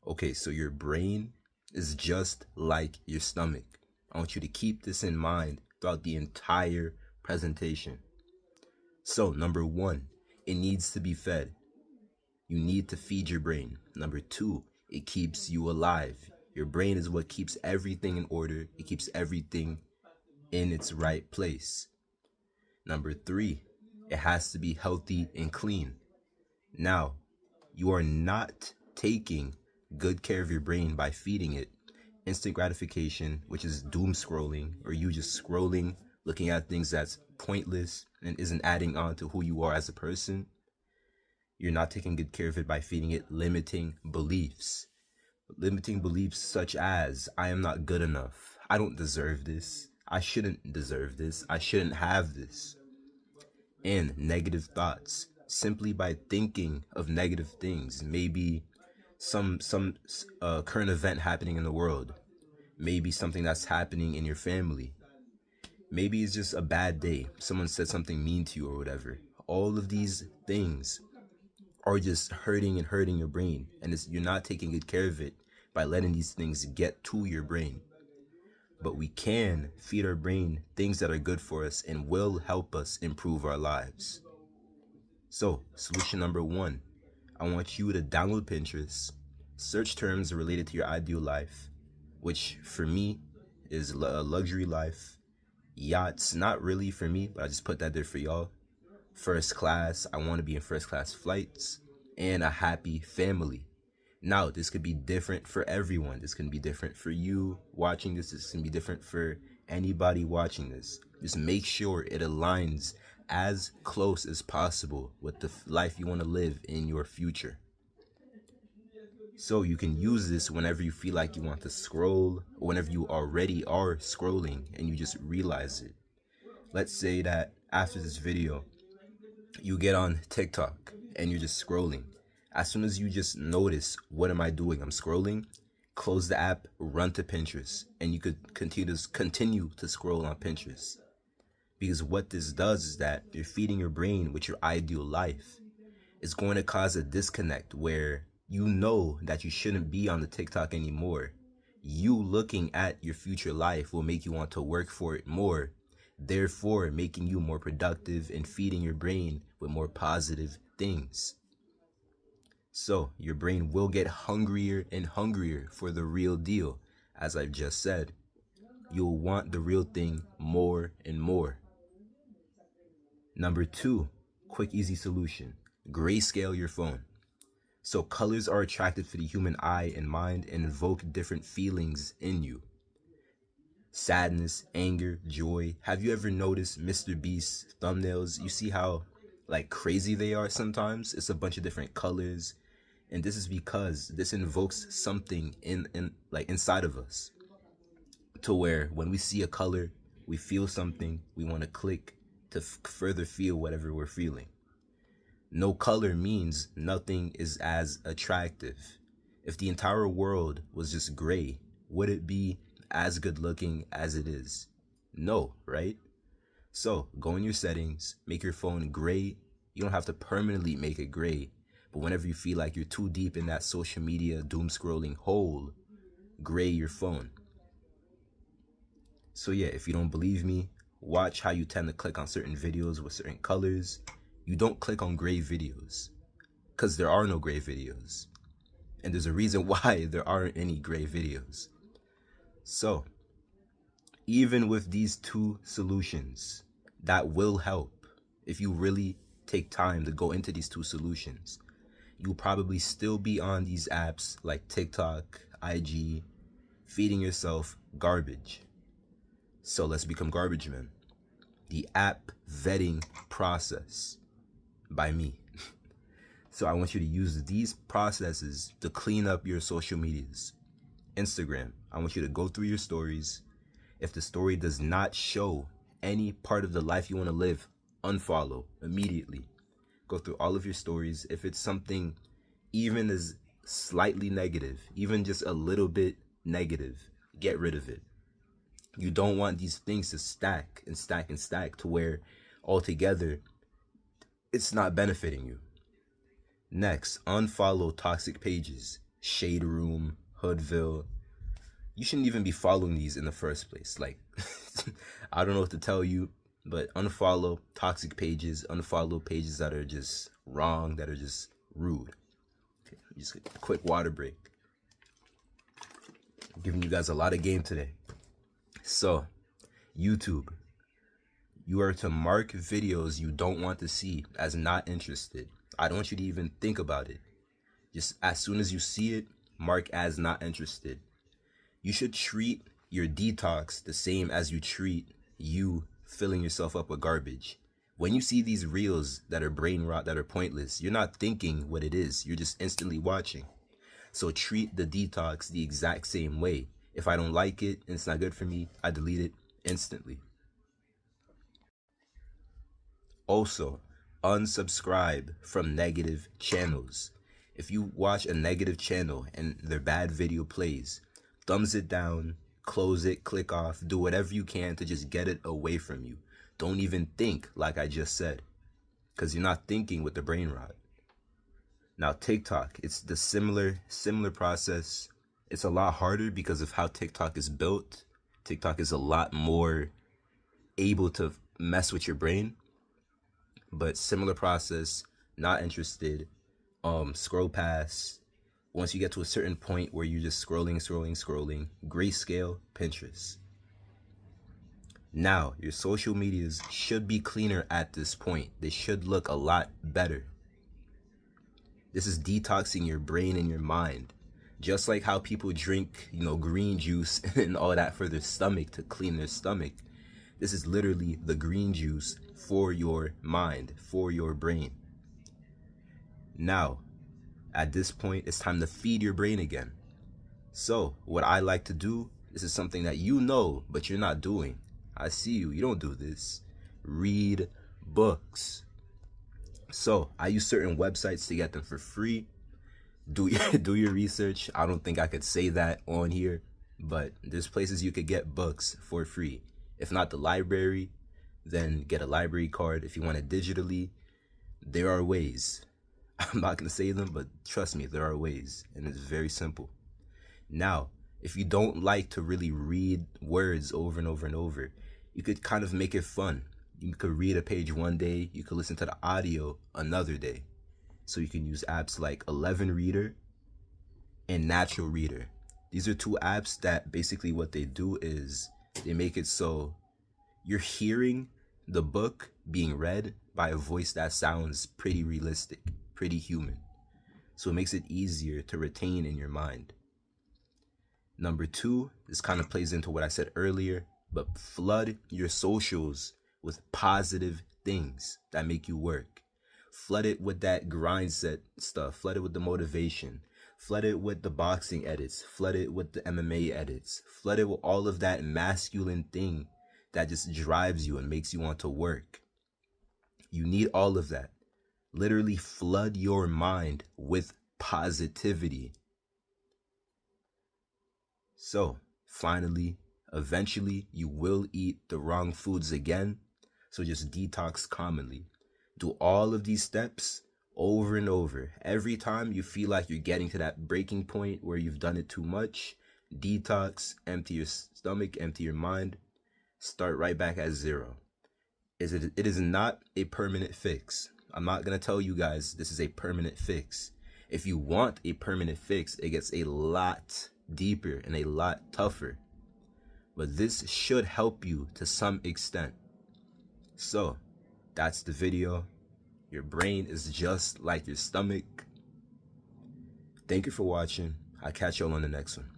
Okay, so your brain is just like your stomach. I want you to keep this in mind throughout the entire presentation. So, number one, it needs to be fed. You need to feed your brain. Number two, it keeps you alive. Your brain is what keeps everything in order. It keeps everything in its right place. Number three, it has to be healthy and clean. Now, you are not taking good care of your brain by feeding it instant gratification, which is doom scrolling, or you just scrolling, looking at things that's pointless and isn't adding on to who you are as a person. You're not taking good care of it by feeding it limiting beliefs. Limiting beliefs such as, I am not good enough. I don't deserve this. I shouldn't deserve this. I shouldn't have this. And negative thoughts. Simply by thinking of negative things. Maybe some current event happening in the world. Maybe something that's happening in your family. Maybe it's just a bad day. Someone said something mean to you or whatever. All of these things are just hurting your brain, and you're not taking good care of it by letting these things get to your brain. But we can feed our brain things that are good for us and will help us improve our lives. So, solution number one, I want you to download Pinterest, search terms related to your ideal life, which for me is a luxury life. Yachts, not really for me, but I just put that there for y'all. First class, I want to be in first class flights, and a happy family. Now, this could be different for everyone. This can be different for you watching this. This can be different for anybody watching this. Just make sure it aligns as close as possible with the life you want to live in your future. So you can use this whenever you feel like you want to scroll, or whenever you already are scrolling and you just realize it. Let's say that after this video, you get on TikTok and you're just scrolling. As soon as you just notice, what am I doing? I'm scrolling. Close the app, run to Pinterest, and you could continue to scroll on Pinterest. Because what this does is that you're feeding your brain with your ideal life. It's going to cause a disconnect where you know that you shouldn't be on the TikTok anymore. You looking at your future life will make you want to work for it more, therefore making you more productive and feeding your brain with more positive things. So your brain will get hungrier and hungrier for the real deal. As I've just said, you'll want the real thing more and more. Number two, quick, easy solution. Grayscale your phone. So colors are attractive to the human eye and mind and evoke different feelings in you. Sadness, anger, joy. Have you ever noticed Mr. Beast's thumbnails? You see how like crazy they are sometimes? It's a bunch of different colors. And this is because this invokes something inside of us, to where when we see a color, we feel something, we want to click to further feel whatever we're feeling. No color means nothing is as attractive. If the entire world was just gray, would it be as good looking as it is? No, right? So go in your settings, make your phone gray. You don't have to permanently make it gray, but whenever you feel like you're too deep in that social media doom scrolling hole, gray your phone. So yeah, if you don't believe me, watch how you tend to click on certain videos with certain colors. You don't click on gray videos because there are no gray videos. And there's a reason why there aren't any gray videos. So even with these two solutions, that will help. If you really take time to go into these two solutions, you'll probably still be on these apps like TikTok, IG, feeding yourself garbage. So let's become garbage men. The app vetting process by me. So I want you to use these processes to clean up your social medias. Instagram, I want you to go through your stories. If the story does not show any part of the life you want to live, unfollow immediately. Go through all of your stories. If it's something even as slightly negative, even just a little bit negative, get rid of it. You don't want these things to stack and stack and stack to where altogether it's not benefiting you. Next, unfollow toxic pages. Shade Room, Hoodville. You shouldn't even be following these in the first place. Like, I don't know what to tell you, but unfollow toxic pages, unfollow pages that are just wrong, that are just rude. Okay, just a quick water break. I'm giving you guys a lot of game today. So, YouTube, you are to mark videos you don't want to see as not interested. I don't want you to even think about it. Just as soon as you see it, mark as not interested. You should treat your detox the same as you treat you filling yourself up with garbage. When you see these reels that are brain rot, that are pointless, you're not thinking what it is. You're just instantly watching. So treat the detox the exact same way. If I don't like it and it's not good for me, I delete it instantly. Also, unsubscribe from negative channels. If you watch a negative channel and their bad video plays, thumbs it down, close it, click off, do whatever you can to just get it away from you. Don't even think like I just said, because you're not thinking with the brain rot. Now TikTok, it's the similar process. It's a lot harder because of how TikTok is built. TikTok is a lot more able to mess with your brain, but similar process, not interested, scroll past. Once you get to a certain point where you're just scrolling, grayscale, Pinterest. Now, your social medias should be cleaner at this point. They should look a lot better. This is detoxing your brain and your mind. Just like how people drink, green juice and all that for their stomach to clean their stomach. This is literally the green juice for your mind, for your brain. Now, at this point, it's time to feed your brain again. So, what I like to do, this is something that you know, but you're not doing. I see you, you don't do this. Read books. So, I use certain websites to get them for free. Do your research. I don't think I could say that on here, but there's places you could get books for free. If not the library, then get a library card. If you want it digitally, there are ways. I'm not going to say them, but trust me, there are ways, and it's very simple. Now, if you don't like to really read words over and over and over, you could kind of make it fun. You could read a page one day, you could listen to the audio another day. So you can use apps like 11 Reader and Natural Reader. These are two apps that basically what they do is they make it so you're hearing the book being read by a voice that sounds pretty realistic, pretty human. So it makes it easier to retain in your mind. Number two, this kind of plays into what I said earlier, but flood your socials with positive things that make you work. Flood it with that grind set stuff. Flood it with the motivation. Flood it with the boxing edits. Flood it with the MMA edits. Flood it with all of that masculine thing that just drives you and makes you want to work. You need all of that. Literally flood your mind with positivity. So, finally, eventually, you will eat the wrong foods again. So just detox commonly. Do all of these steps over and over. Every time you feel like you're getting to that breaking point where you've done it too much, detox, empty your stomach, empty your mind, start right back at zero. It is not a permanent fix. I'm not going to tell you guys this is a permanent fix. If you want a permanent fix, it gets a lot deeper and a lot tougher. But this should help you to some extent. So, that's the video. Your brain is just like your stomach. Thank you for watching. I'll catch y'all on the next one.